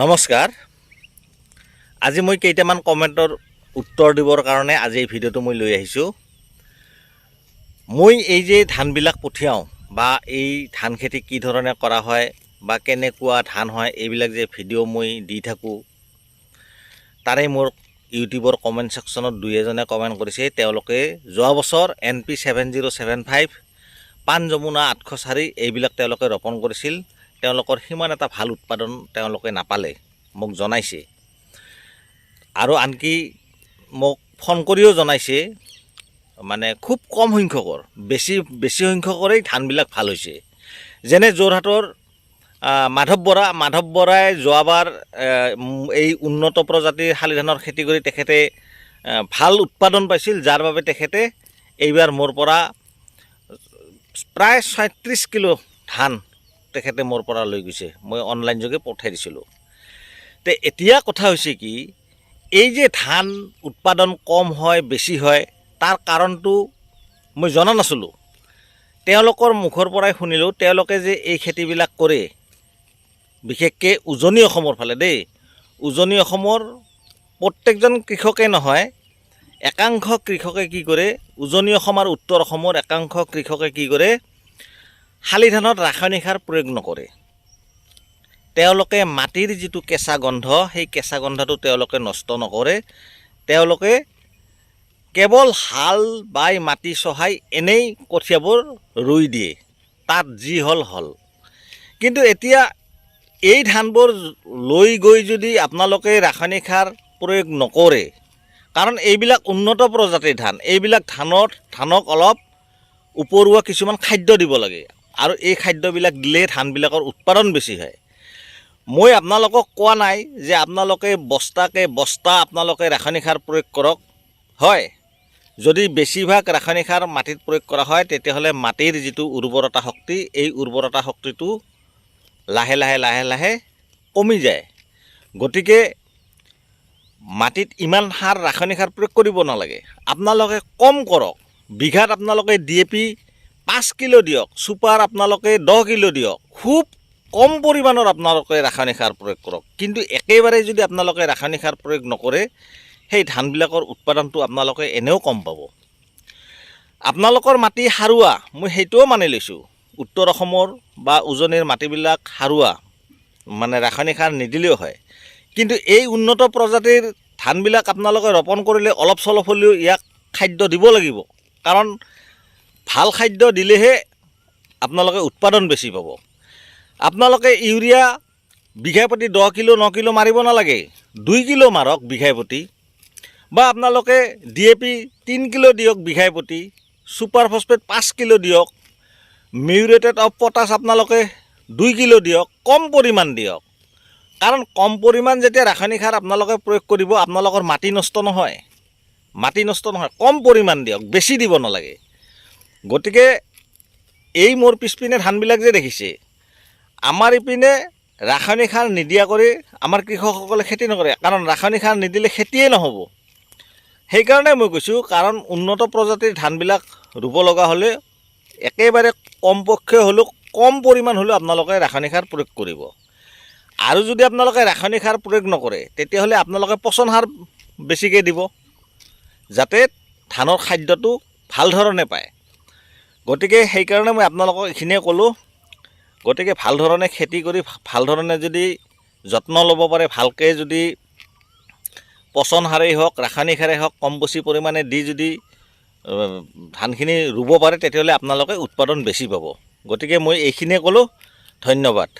নমস্কাৰ। আজি মই কেইটামান কমেণ্টৰ উত্তৰ দিবৰ কাৰণে আজি এই ভিডিঅ'টো মই লৈ আহিছোঁ। মই এই যে ধানবিলাক পঠিয়াওঁ বা এই ধান খেতি কি ধৰণে কৰা হয় বা কেনেকুৱা ধান হয় এইবিলাক যে ভিডিঅ' মই দি থাকোঁ, তাৰে মোৰ ইউটিউবৰ কমেণ্ট ছেকশ্যনত দুই এজনে কমেণ্ট কৰিছে। তেওঁলোকে যোৱা বছৰ NP 7075 পাণ যমুনা 804 এইবিলাক তেওঁলোকে ৰোপণ কৰিছিল। তেওঁলোকৰ সিমান এটা ভাল উৎপাদন তেওঁলোকে নাপালে, মোক জনাইছে। আৰু আনকি মোক ফোন কৰিও জনাইছে, মানে খুব কম সংখ্যকৰ, বেছি সংখ্যকৰেই ধানবিলাক ভাল হৈছে। যেনে যোৰহাটৰ মাধৱ বৰাই যোৱাবাৰ এই উন্নত প্ৰজাতিৰ শালি ধানৰ খেতি কৰি তেখেতে ভাল উৎপাদন পাইছিল, যাৰ বাবে তেখেতে এইবাৰ মোৰ পৰা প্ৰায় 36 কিলো ধান তেখেতে মোৰ পৰা লৈ গৈছে। মই অনলাইন যোগে পঠাই দিছিলোঁ। তে এতিয়া কথা হৈছে কি, এই যে ধান উৎপাদন কম হয় বেছি হয় তাৰ কাৰণটো মই জনা নাছিলোঁ। তেওঁলোকৰ মুখৰ পৰাই শুনিলোঁ, তেওঁলোকে যে এই খেতিবিলাক কৰে, বিশেষকৈ উজনি অসমৰ ফালে দেই, উজনি অসমৰ প্ৰত্যেকজন কৃষকে নহয়, একাংশ কৃষকে কি কৰে, উজনি অসম আৰু উত্তৰ অসমৰ একাংশ কৃষকে কি কৰে, শালি ধানত ৰাসায়নিক সাৰ প্ৰয়োগ নকৰে। তেওঁলোকে মাটিৰ যিটো কেঁচা গন্ধ, সেই কেঁচা গন্ধটো তেওঁলোকে নষ্ট নকৰে। তেওঁলোকে কেৱল হাল বাই মাটি চহাই এনেই কঠীয়াবোৰ ৰুই দিয়ে, তাত যি হ'ল হ'ল। কিন্তু এতিয়া এই ধানবোৰ লৈ গৈ যদি আপোনালোকে ৰাসায়নিক সাৰ প্ৰয়োগ নকৰে, কাৰণ এইবিলাক উন্নত প্ৰজাতিৰ ধান, এইবিলাক ধানক অলপ উপৰুৱা কিছুমান খাদ্য দিব লাগে, আৰু এই খাদ্যবিলাক দিলে ধানবিলাকৰ উৎপাদন বেছি হয়। মই আপোনালোকক কোৱা নাই যে আপোনালোকে বস্তা আপোনালোকে ৰাসায়নিক সাৰ প্ৰয়োগ কৰক। হয়, যদি বেছিভাগ ৰাসায়নিক সাৰ মাটিত প্ৰয়োগ কৰা হয়, তেতিয়াহ'লে মাটিৰ যিটো উৰ্বৰতা শক্তি, এই উৰ্বৰতা শক্তিটো লাহে লাহে কমি যায়। গতিকে মাটিত ইমান ৰাসায়নিক সাৰ প্ৰয়োগ কৰিব নালাগে। আপোনালোকে কম কৰক। বিঘাত আপোনালোকে DAP 5 কিলো দিয়ক, ছুপাৰ আপোনালোকে 10 কিলো দিয়ক। খুব কম পৰিমাণৰ আপোনালোকে ৰাসায়নিক সাৰ প্ৰয়োগ কৰক। কিন্তু একেবাৰে যদি আপোনালোকে ৰাসায়নিক সাৰ প্ৰয়োগ নকৰে, সেই ধানবিলাকৰ উৎপাদনটো আপোনালোকে এনেও কম পাব। আপোনালোকৰ মাটি সাৰুৱা, মই সেইটোও মানি লৈছোঁ। উত্তৰ অসমৰ বা উজনিৰ মাটিবিলাক সাৰুৱা, মানে ৰাসায়নিক সাৰ নিদিলেও হয়। কিন্তু এই উন্নত প্ৰজাতিৰ ধানবিলাক আপোনালোকে ৰোপণ কৰিলে অলপ চলপ হ'লেও ইয়াক খাদ্য দিব লাগিব। কাৰণ ভাল খাদ্য দিলেহে আপোনালোকে উৎপাদন বেছি পাব। আপোনালোকে ইউৰিয়া বিঘাই প্ৰতি 10 কিলো 9 কিলো মাৰিব নালাগে, 2 কিলো মাৰক বিঘাই প্ৰতি। বা আপোনালোকে DAP 3 কিলো দিয়ক বিঘাই প্ৰতি, ছুপাৰ ফছফেট 5 কিলো দিয়ক, মিউৰেটেড অফ পটাছ আপোনালোকে 2 কিলো দিয়ক, কম পৰিমাণ দিয়ক। কাৰণ কম পৰিমাণ যেতিয়া ৰাসায়নিক সাৰ আপোনালোকে প্ৰয়োগ কৰিব, আপোনালোকৰ মাটি নষ্ট নহয়, কম পৰিমাণ দিয়ক, বেছি দিব নালাগে। গতিকে এই মোৰ পিছপিনে ধানবিলাক যে দেখিছে, আমাৰ ইপিনে ৰাসায়নিক সাৰ নিদিয়া কৰি আমাৰ কৃষকসকলে খেতি নকৰে, কাৰণ ৰাসায়নিক সাৰ নিদিলে খেতিয়ে নহ'ব। সেইকাৰণে মই কৈছোঁ, কাৰণ উন্নত প্ৰজাতিৰ ধানবিলাক ৰুব লগা হ'লে একেবাৰে কমপক্ষে হ'লেও কম পৰিমাণ হ'লেও আপোনালোকে ৰাসায়নিক সাৰ প্ৰয়োগ কৰিব। আৰু যদি আপোনালোকে ৰাসায়নিক সাৰ প্ৰয়োগ নকৰে, তেতিয়াহ'লে আপোনালোকে পচন সাৰ বেছিকৈ দিব, যাতে ধানৰ খাদ্যটো ভাল ধৰণে পায়। গতিকে সেইকাৰণে মই আপোনালোকক এইখিনিয়ে ক'লোঁ। গতিকে ভাল ধৰণে খেতি কৰি ভাল ধৰণে যদি যত্ন ল'ব পাৰে, ভালকৈ যদি পচন সাৰেই হওক ৰাসায়নিক সাৰেই হওক কম বেছি পৰিমাণে দি যদি ধানখিনি ৰুব পাৰে, তেতিয়াহ'লে আপোনালোকে উৎপাদন বেছি পাব। গতিকে মই এইখিনিয়ে ক'লোঁ। ধন্যবাদ।